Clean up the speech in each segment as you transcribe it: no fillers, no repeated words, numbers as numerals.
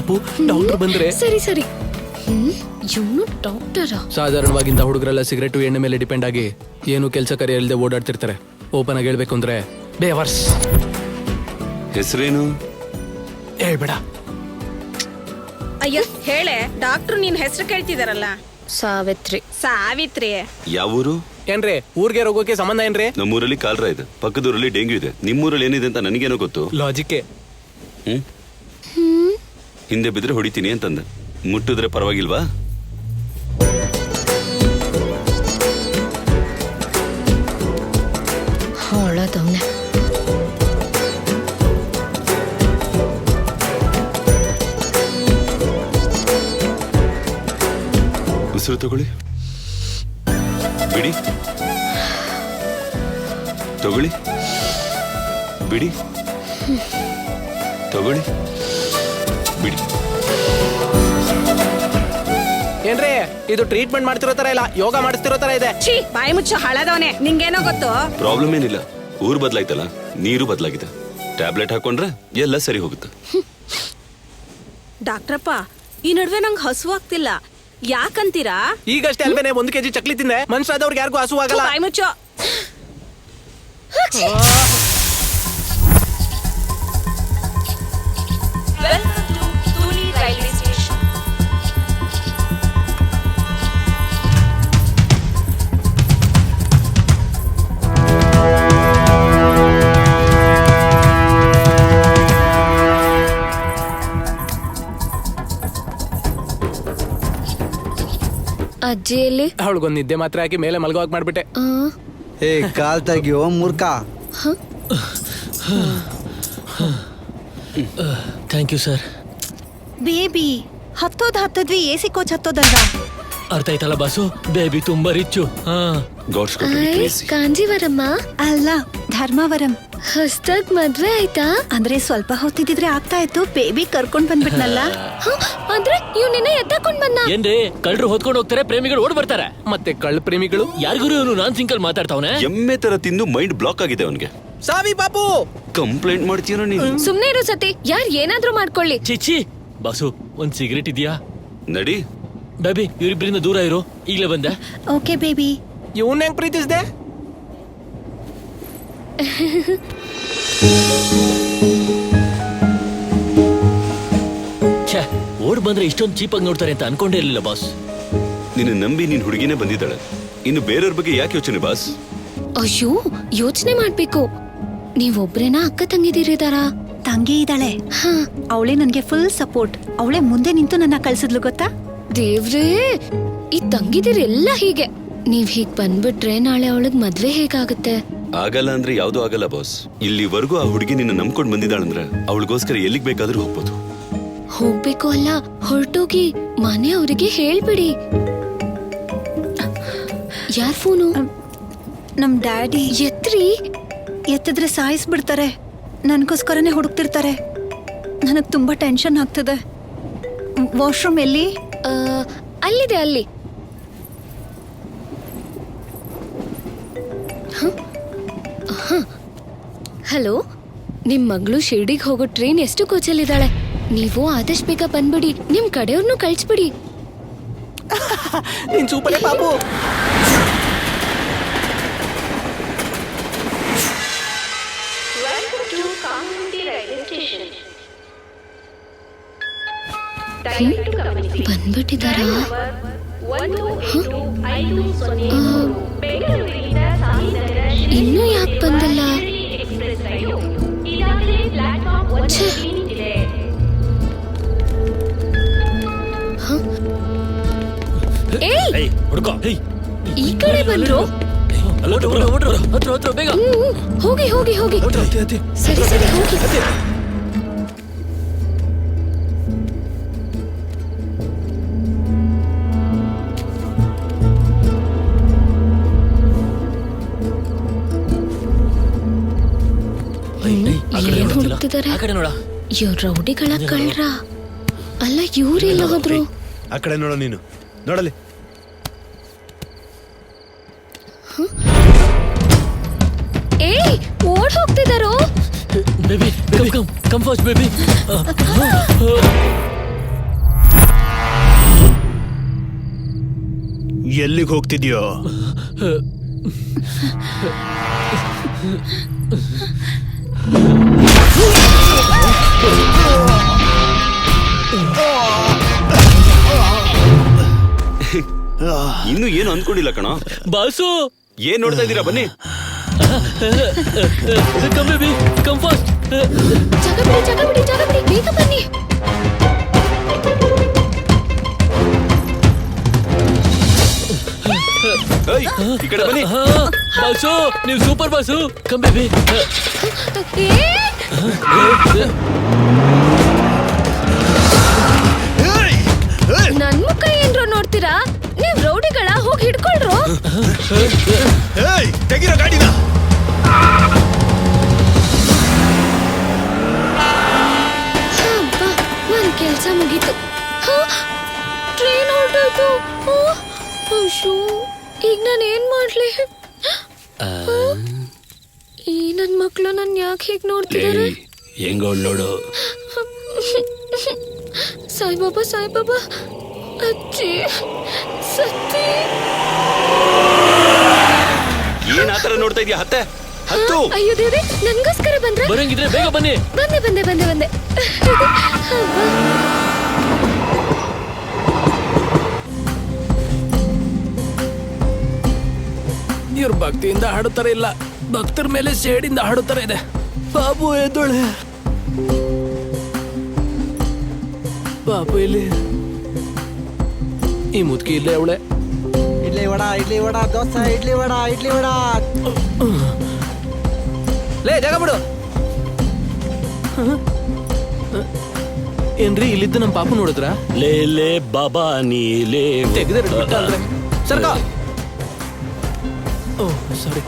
ಪಾಪು ಡಾಕ್ಟರ್ ಬಂದ್ರೆ. ಸರಿ ಸರಿ. ಇವನು ಡಾಕ್ಟರಾ? ಸಾಧಾರಣವಾಗಿಂತ ಹುಡುಗರೆಲ್ಲ ಸಿಗರೇಟು ಎಣ್ಣೆ ಮೇಲೆ ಡಿಪೆಂಡ್ ಆಗಿ ಏನು ಕೆಲಸ ಕಾರ್ಯ ಇಲ್ಲದೆ ಓಡಾಡ್ತಿರ್ತಾರೆ. ಓಪನ್ ಆಗಿ ಹೇಳ್ಬೇಕು ಅಂದ್ರೆ ಬೇವರ್ಸ್. ಹೆಸರೇನು ಹೇಳ್ಬೇಡ. ಅಯ್ಯ ಹೇಳೆ, ಡಾಕ್ಟ್ರು ನಿನ್ ಹೆಸರು ಕೇಳ್ತಿದಾರಲ್ಲ. ಸಾವಿತ್ರಿ. ಸಾವಿತ್ರಿ ಯಾವ ಊರು? ಏನ್ರಿ ಊರ್ಗೆ ರೋಗಕ್ಕೆ ಸಂಬಂಧ ಏನ್ರಿ? ನಮ್ಮೂರಲ್ಲಿ ಕಾಲ್ರ ಇದೆ, ಪಕ್ಕದೂರಲ್ಲಿ ಡೆಂಗ್ಯೂ ಇದೆ. ನಿಮ್ಮೂರಲ್ಲಿ ಏನಿದೆ ಅಂತ ನನಗೇನೋ ಗೊತ್ತು. ಲಾಜಿಕ್ಕೆ. ಹಿಂದೆ ಬಿದ್ರೆ ಹೊಡಿತೀನಿ ಅಂತಂದ. ಮುಟ್ಟಿದ್ರೆ ಪರವಾಗಿಲ್ವಾ? ಹೊಳದವ್ನೆ. ಉಸಿರು ತಗೊಳ್ಳಿ, ಬಿಡಿ, ತಗೊಳ್ಳಿ, ಬಿಡಿ, ತಗೊಳ್ಳಿ, ಬಿಡಿ. ಏನ್ರಿ ಇದು ಟ್ರೀಟ್ಮೆಂಟ್ ಮಾಡ್ತಿರೋ ತರ ಇಲ್ಲ, ಯೋಗ ಮಾಡಿಸ್ತಿರೋ ತರ ಇದೆ. ಛೀ, ಬಾಯಿ ಮುಚ್ಚ ಹಳದವನೆ. ನಿಂಗೇನೋ ಗೊತ್ತು? ಪ್ರಾಬ್ಲಮ್ ಏನಿಲ್ಲ, ಊರು ಬದಲಾಯ್ತಲ್ಲ, ನೀರು ಬದಲಾಗಿದೆ. ಟ್ಯಾಬ್ಲೆಟ್ ಹಾಕೊಂಡ್ರೆ ಎಲ್ಲ ಸರಿ ಹೋಗುತ್ತೆ. ಡಾಕ್ಟ್ರಪ್ಪ, ಈ ನಡುವೆ ನಂಗೆ ಹಸು ಆಗ್ತಿಲ್ಲ, ಯಾಕಂತೀರಾ? ಈಗಷ್ಟೇ ಅಲ್ವೇನೆ 1 kg ಚಕ್ಲಿ ತಿಂದೆ. ಮನುಷ್ಯರಾದವ್ರಿಗೆ ಯಾರಿಗೂ ಹಸು ಆಗಲ್ಲ. ಬಾಯಿ ಮುಚ್ಚೋ. ಅಜ್ಜಿಯಲ್ಲಿ ಅವಳಿಗೊಂದು ನಿದ್ದೆ ಮಾತ್ರ ಹಾಕಿ ಮೇಲೆ ಮಲಗುವಾಗ ಮಾಡ್ಬಿಟ್ಟೆ. ಏ ಕಾಲ್ ತೆಗಿಯೋ ಮೂರ್ಖ. Thank you sir. ಬೇಬಿ ಹತ್ತದ್ವಿ ಎಸಿ ಕೋಚ್ ಹತ್ತೋದಲ್ವಾ? ಅರ್ಥ ಆಯ್ತಲ್ಲ ಬಾಸು, ಬೇಬಿ ತುಂಬಾ ರಿಚ್ಚು. ಕಾಂಜೀವರಮ್ಮ ಅಲ್ಲ, ಧರ್ಮಾವರಂ. ಹೊಸ್ದಾಗ್ ಮದ್ವೆ ಆಯ್ತಾ? ಅಂದ್ರೆ ಸ್ವಲ್ಪ ಹೊತ್ತಿದ್ರೆ ಆಗ್ತಾ ಇತ್ತು, ಬೇಬಿ ಕರ್ಕೊಂಡ್ ಬಂದ್ಬಿಟ್ನಲ್ಲ. ಅಂದ್ರೆ ಇವ್ ನಿನ್ನೆ ಎತ್ತಕೊಂಡ್ ಬಂದ. ಏನ್ರಿ ಕಳ್ರು ಹೊತ್ಕೊಂಡು ಹೋಗ್ತಾರೆ, ಪ್ರೇಮಿಗಳು ಓಡ್ ಬರ್ತಾರೆ. ಮತ್ತೆ ಕಳ್ಳ ಪ್ರೇಮಿಗಳು. ಯಾರಿಗೂ ಇವನು ನಾನ್ ಸಿಂಕಲ್ ಮಾತಾಡ್ತಾವನೆ. ಎಮ್ಮೆ ತರ ತಿಂದು ಮೈಂಡ್ ಬ್ಲಾಕ್ ಆಗಿದೆ ಅವನಿಗೆ. ಸಾವಿ ಪಾಪು, ಕಂಪ್ಲೇಂಟ್ ಮಾಡ್ತೀನೋ ನೀನು? ಸುಮ್ನೆ ಇರು ಸತಿ, ಯಾರ್ ಏನಾದ್ರೂ ಮಾಡ್ಕೊಳ್ಳಿ. ಚಿಚ್ಚಿ ಬಾಸು, ಒಂದ್ ಸಿಗರೇಟ್ ಇದೆಯಾ? ನಡಿ ಬೇಬಿ, ಇವರಿಬ್ಬರಿಂದ ದೂರ ಇರು. ಈಗಲೇ ಬಂದೆ. Okay baby. ಇವನ್ ಹೆಂಗ್ ಪ್ರೀತಿಸ್ದೆ? ಛೇ, ಓಡ್ ಬಂದ್ರೆ ಇಷ್ಟೊಂದು ಚೀಪಾಗಿ ನೋಡ್ತಾರೆ ಅಂತ ಅನ್ಕೊಂಡೇ ಇರ್ಲಿಲ್ಲ ಬಾಸ್. ನಿನ್ನ ನಂಬಿ ನಿನ್ ಹುಡುಗಿನೇ ಬಂದಿದ್ದಾಳೆ, ಇನ್ನು ಬೇರೆಯವ್ರ ಬಗ್ಗೆ ಯಾಕೆ ಯೋಚನೆ ಬಾಸ್? ಅಯ್ಯೋ, ಯೋಚನೆ ಮಾಡ್ಬೇಕು. ನೀವೊಬ್ರೇನಾ ಅಕ್ಕ ತಂಗಿದಿರಿದಾರಾ? ತಂಗಿ ಇದ್ದಾಳೆ, ಅವಳೇ ನನ್ಗೆ ಫುಲ್ ಸಪೋರ್ಟ್. ಅವಳೇ ಮುಂದೆ ನಿಂತು ನನ್ನ ಕಳ್ಸಿದ್ಲು ಗೊತ್ತಾ? ದೇವ್ರೇ, ಈ ತಂಗಿದಿರೆಲ್ಲ ಹೀಗೆ. ನೀವ್ ಹೀಗ್ ಬಂದ್ಬಿಟ್ರೆ ನಾಳೆ ಅವಳಗ್ ಮದ್ವೆ ಹೇಗಾಗುತ್ತೆ? ಆಗಲ್ಲ ಅಂದ್ರೆ ಯಾವ್ದೂ ಆಗಲ್ಲ ಬಾಸ್. ಇಲ್ಲಿವರೆಗೂ ಆ ಹುಡುಗಿ ನಿನ್ನ ನಂಬ್ಕೊಂಡ್ ಬಂದಿದ್ದಾಳಂದ್ರೆ ಅವಳಿಗೋಸ್ಕರ ಎಲ್ಲಿಗ್ ಬೇಕಾದ್ರೂ ಹೋಗ್ಬೋದು. ಹೋಗ್ಬೇಕು ಅಲ್ಲ, ಹೊರಟೋಗಿ ಮನೆ ಅವರಿಗೆ ಹೇಳ್ಬಿಡಿ. ಯಾರ್ ಫೋನು? ನಮ್ ಡ್ಯಾಡಿ. ಎತ್ರಿ. ಎತ್ತಿದ್ರೆ ಸಾಯಿಸ್ಬಿಡ್ತಾರೆ. ನನ್ಗೋಸ್ಕರನೇ ಹುಡುಕ್ತಿರ್ತಾರೆ. ನನಗ್ ತುಂಬಾ ಟೆನ್ಷನ್ ಆಗ್ತದೆ. ವಾಶ್ರೂಮ್ ಎಲ್ಲಿ? ಅಲ್ಲಿದೆ, ಅಲ್ಲಿ. ಹಲೋ, ನಿಮ್ ಮಗಳು ಶಿರ್ಡಿಗೆ ಹೋಗೋ ಟ್ರೈನ್ ಎಷ್ಟು ಕೋಚಲ್ಲಿದ್ದಾಳೆ. ನೀವು ಆದಷ್ಟು ಬೇಗ ಬಂದ್ಬಿಡಿ. ನಿಮ್ ಕಡೆಯವ್ರನ್ನು ಕಳ್ಸ್ಬಿಡಿ. ನೀನ್ ಸೂಪರೇ ಪಾಪು. ಬಂದ್ಬಿಟ್ಟಿದಾರಾ? ಇನ್ನೂ ಯಾಕೆ ಬಂದಿಲ್ಲ? ಈ ಕಡೆ ಬಂದ್ರು. ಹೋಗಿ ಹೋಗಿ ಹೋಗಿ. ಸರಿ ಸರಿ ಹೋಗಿ. ಏನ್ ಹುಡುಕ್ತಿದಾರೆ? ಇವ್ರ ರೌಡಿಗಳ ಕಳ್ರ ಅಲ್ಲ, ಇವ್ರೆಲ್ಲ ಹೋದ್ರು? ಆ ಕಡೆ ನೋಡೋ ನೀನು, ನೋಡಲಿ. ಏಯ್, ಓಡ್ ಹೋಗ್ತಿದಾರೋ? Baby, come fast baby. ಎಲ್ಲಿಗೆ ಹೋಗ್ತಿದ್ಯೋ? ಇನ್ನು ಏನು ಅನ್ಕೊಂಡಿಲ್ಲ ಕಣ. ಬಾಸು ಏನ್ ನೋಡ್ತಾ ಇದ್ದೀರಾ? ಬನ್ನಿ. Come baby come fast. ಜಾಗ ಬಿಡಿ ಬೇಗ ಬನ್ನಿ. ಏಯ್, ಈ ಕಡೆ ಬನ್ನಿ. ಬಾಸು ನೀವು ಸೂಪರ್ ಬಾಸು. Come baby. ಏ, ನನ್ ಮುಖ ಏನ್ರೋ ನೋಡ್ತೀರಾ? ನೀವ್ ರೌಡಿಗಳ ಹೋಗಿ ಹಿಡ್ಕೊಳ್ರು. ತೆಗಿರೋ ಗಾಡಿನ. ಅಬ್ಬಾ, ನನ್ ಕೆಲ್ಸ ಮುಗೀತು. ಟ್ರೈನ್ ಹೊರಟೋಯ್ತು. ಅಯ್ಯೋ, ಈಗ ನಾನು ಏನ್ ಮಾಡ್ಲಿ? ಈ ನನ್ ಮಕ್ಳು ನನ್ ಯಾಕೆ ಹೀಗ್ ನೋಡ್ತಿದಾರೆ? ಹೆಂಗೋಳ್ ನೋಡು. ಸಾಯಿಬಾಬಾ, ಅಜ್ಜಿ ಸತ್ತಿ. ಏನ್ ಆತರ ನೋಡ್ತಾ ಇದೀಯ? ಹತ್ತು. ಅಯ್ಯೋ ದೇವ್ರೆ, ನನ್ಗೋಸ್ಕರ ಬಂದ್ರ? ಬರಂಗಿದ್ರೆ ಬೇಗ ಬನ್ನಿ. ಬಂದೆ. ಇವ್ರು ಭಕ್ತಿಯಿಂದ ಹಾಡುತ್ತಾರೆ ಇಲ್ಲ, ಭಕ್ತರ ಮೇಲೆ ಸೇಡಿಂದ ಹಾಡುತ್ತಾರೆ ಇದೆ. ಬಾಬು ಎದ್ದೊಳೆ. ಬಾಬು ಇಲ್ಲಿ, ಈ ಮುದುಕಿ ಇಲ್ಲೇ ಅವಳೆ. ಇಡ್ಲಿ ವಡ ದೋಸೆ, ಇಡ್ಲಿ ವಡ. ಲೇ ಜಾಗ ಬಿಡು. ಏನ್ರಿ ಇಲ್ಲಿದ್ದು ನಮ್ಮ ಪಾಪು ನೋಡಿದ್ರ? ಲೇ ಬಾಬಾ ನೀಲೇ ತೆಗೆದ್ರೆ ಸರ್ಕ. ಓ ಸಾರಿ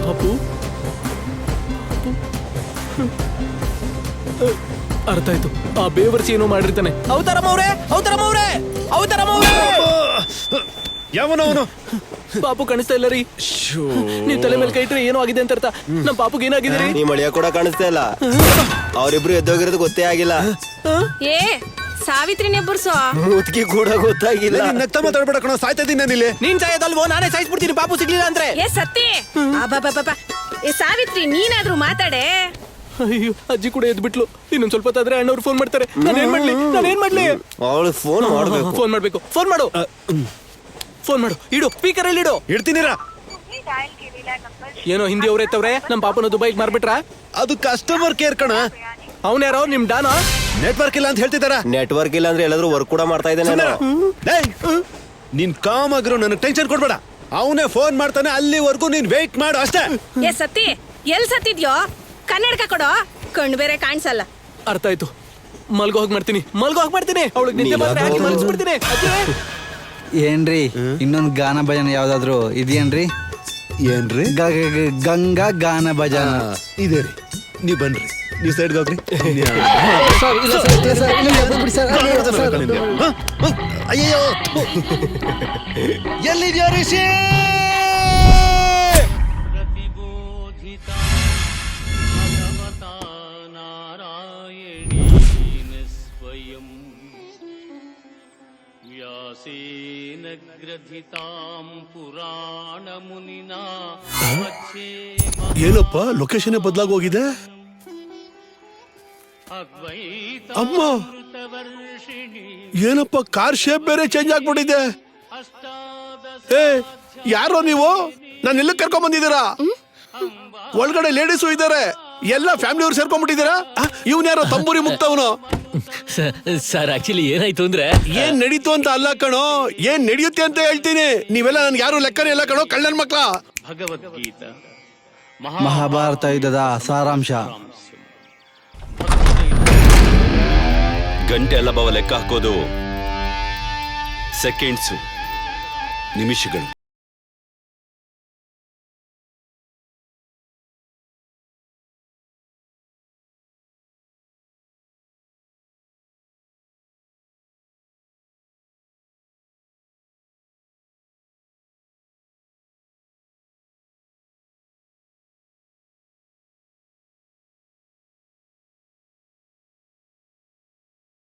ಪಾಪು. ಅರ್ಥ ಆಯ್ತು, ಆ ಬೇವರ್ಸಿ ಏನೋ ಮಾಡಿರ್ತಾನೆ. ಅವತಾರಮ್ಮವ್ರೆ. ಯಾವನು ಅವನು? ಪಾಪು ಕಾಣಿಸ್ತಾ ಇಲ್ಲ ರೀ. ನೀವ್ ತಲೆ ಮೇಲೆ ಕೈ ಇಟ್ರೆ ಏನೋ ಆಗಿದೆ ಅಂತ ಅರ್ಥ. ನಮ್ ಪಾಪುಗೆ ಏನಾಗಿದೆ ರೀ? ನೀ ಮಳಿಯ ಕೂಡ ಕಾಣಿಸ್ತಾ ಇಲ್ಲ. ಅವರಿಬ್ರು ಎದ್ದೋಗಿರೋದು ಗೊತ್ತೇ ಆಗಿಲ್ಲ. ಏ ಸಾವಿತ್ರಿನೇ ಬುರ್ಸೋ. ಮುತ್ಕಿ ಕೂಡ ಗೊತ್ತಾಗಿಲ್ಲ. ನಗ್ತಾ ಮಾತಾಡ್ಬೇಡ ಕಣ, ಸಾಯ್ತಾ ಇದೀನಿ ನಾನಿಲ್ಲಿ. ನೀನ್ ಸಾಯೋದಲ್ವೋ, ನಾನೇ ಸಾಯಿಸ್ಬಿಡ್ತೀನಿ ಪಾಪು ಸಿಗ್ಲಿಲ್ಲ ಅಂದ್ರೆ. ಏ ಸತ್ತಿ, ಅಬ್ಬಬ್ಬಬ್ಬ. ಏ ಸಾವಿತ್ರಿ, ನೀನಾದ್ರೂ ಮಾತಾಡೆ. ಅಯ್ಯೋ, ಅಜ್ಜಿ ಕೂಡ ಎದ್ಬಿಟ್ಲು. ಇನ್ನೊಂದ್ ಸ್ವಲ್ಪ ಹೊತ್ತಾದ್ರೆ ಅಣ್ಣವ್ರು ಫೋನ್ ಮಾಡ್ತಾರೆ. ನಾನೇನ್ ಮಾಡ್ಲಿ? ಅವಳು ಫೋನ್ ಮಾಡ್ಬೇಕು. ಫೋನ್ ಮಾಡು. ಇಡು ಸ್ಪೀಕರ್ ಅಲ್ಲಿ ಇಡು. ಇಡ್ತೀನಿರಾ. ಏನೋ ಹಿಂದಿ ಅವ್ರ ಎತ್ತವ್ರೆ. ನಮ್ ಪಾಪನ ದುಬೈಗೆ ಮಾರ್ಬಿಟ್ರ? ಅದು ಕಸ್ಟಮರ್ ಕೇರ್ ಕಣ. ಅವನ್ಯಾರೋ ನಿಮ್ ಡಾನೋ? ನೆಟ್ವರ್ಕ್ ಇಲ್ಲ ಅಂತ ಹೇಳ್ತಿದಾರ. ನೆಟ್ವರ್ಕ್ ಇಲ್ಲ ಅಂದ್ರೆ ಎಲ್ಲಾದ್ರೂ ವರ್ಕ್ ಕೂಡ ಮಾಡ್ತಾ ಇದ್ದಾನೆ. ನೀನ್ ಕಾಮ್ ಆಗಿರೋ, ನನಗೆ ಟೆನ್ಷನ್ ಕೊಡ್ಬೇಡ. ಅವನೇ ಫೋನ್ ಮಾಡ್ತಾನೆ, ಅಲ್ಲಿವರೆಗೂ ನೀನ್ ವೇಟ್ ಮಾಡು ಅಷ್ಟೇ. ಏ ಸತ್ತಿ, ಎಲ್ ಸತ್ತಿದ್ಯೋ? ಕನ್ನಡಕ ಕೊಡೋ, ಕಣ್ಣು ಬೇರೆ ಕಾಣಿಸಲ್ಲ. ಅರ್ಥ ಆಯ್ತು. ಮಲ್ಗೋ ಹೋಗಿ ಮಾಡ್ತೀನಿ. ಅವಳಿಗೆ ನಿದ್ದೆ ಬಂದ್ರೆ ಹಾಕಿ ಮಲ್ಗಿಸ್ಬಿಡ್ತೀನಿ. ಏನ್ರಿ ಇನ್ನೊಂದು ಗಾನ ಭಜನ ಯಾವ್ದಾದ್ರು ಇದೆಯೇನ್ರಿ? ಏನ್ರಿ? ಗಂಗಾ ಗಾನ ಭಜನ ಇದೆ ರೀ. ನೀವ್ ಬನ್ರಿ, ನೀವ್ ಸೈಡ್ಗೆ ಹೋಗ್ರಿ. ಅಯ್ಯೋ, ಎಲ್ಲಿದ್ಯಾ ರಿಷಿ? ಏನಪ್ಪ ಲೊಕೇಶನ್ ಬದಲಾಗಿ ಹೋಗಿದೆ? ಅಮ್ಮ, ಏನಪ್ಪ ಕಾರ್ ಶೇಪ್ ಬೇರೆ ಚೇಂಜ್ ಆಗ್ಬಿಟ್ಟಿದೆ. ಏ, ಯಾರೋ ನೀವು? ನಾನು ಎಲ್ಲ ಕರ್ಕೊಂಡ್ ಬಂದಿದ್ದೀರಾ? ಒಳಗಡೆ ಲೇಡೀಸು ಇದಾರೆ, ಎಲ್ಲ ಫ್ಯಾಮಿಲಿ ಅವ್ರು ಸೇರ್ಕೊಂಡ್ಬಿಟ್ಟಿದ್ದೀರಾ? ಇವ್ನ ಯಾರೋ ತಂಬೂರಿ ಮುಕ್ತವನು. ಸರ್ ಆಕ್ಚುಲಿ ಏನಾಯ್ತು ಅಂದ್ರೆ, ಏನ್ ನಡೀತು ಅಂತ ಅಲ್ಲ ಕಣೋ, ಏನ್ ನಡೆಯುತ್ತೆ ಅಂತ ಹೇಳ್ತೀನಿ. ನೀವೆಲ್ಲ ನನ್ಗೆ ಯಾರು ಲೆಕ್ಕನೇ ಇಲ್ಲ ಕಣೋ, ಕಳ್ಳನ್ ಮಕ್ಳ. ಭಗವದ್ಗೀತಾ ಮಹಾಭಾರತ ಯುದ್ಧದ ಸಾರಾಂಶ. ಗಂಟೆ ಅಲ್ಲ ಬಾವ, ಲೆಕ್ಕ ಹಾಕೋದು ಸೆಕೆಂಡ್ಸು, ನಿಮಿಷಗಳು.